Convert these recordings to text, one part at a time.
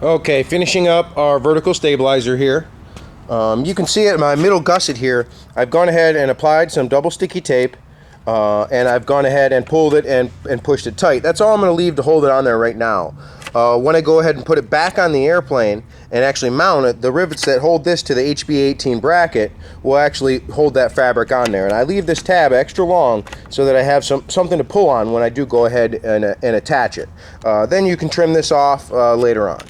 Okay, finishing up our vertical stabilizer here. You can see it in my middle gusset here. I've gone ahead and applied some double sticky tape, and I've gone ahead and pulled it and pushed it tight. That's all I'm going to leave to hold it on there right now. When I go ahead and put it back on the airplane and actually mount it, the rivets that hold this to the HB18 bracket will actually hold that fabric on there. And I leave this tab extra long so that I have something to pull on when I do go ahead and attach it. Then you can trim this off later on.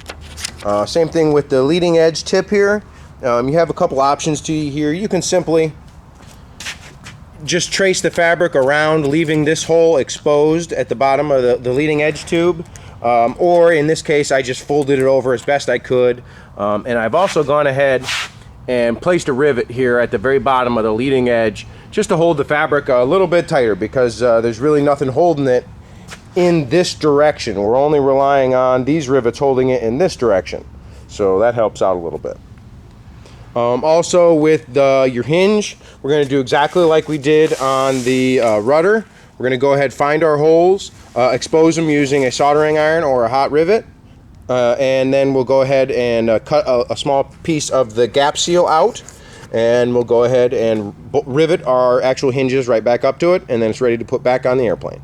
Same thing with the leading edge tip here. You have a couple options to you here. You can simply just trace the fabric around, leaving this hole exposed at the bottom of the leading edge tube. Or in this case, I just folded it over as best I could. And I've also gone ahead and placed a rivet here at the very bottom of the leading edge just to hold the fabric a little bit tighter, because there's really nothing holding it in this direction. We're only relying on these rivets holding it in this direction. So that helps out a little bit. Also with your hinge, we're going to do exactly like we did on the rudder. We're going to go ahead, find our holes, expose them using a soldering iron or a hot rivet, and then we'll go ahead and cut a small piece of the gap seal out, and we'll go ahead and rivet our actual hinges right back up to it, and then it's ready to put back on the airplane.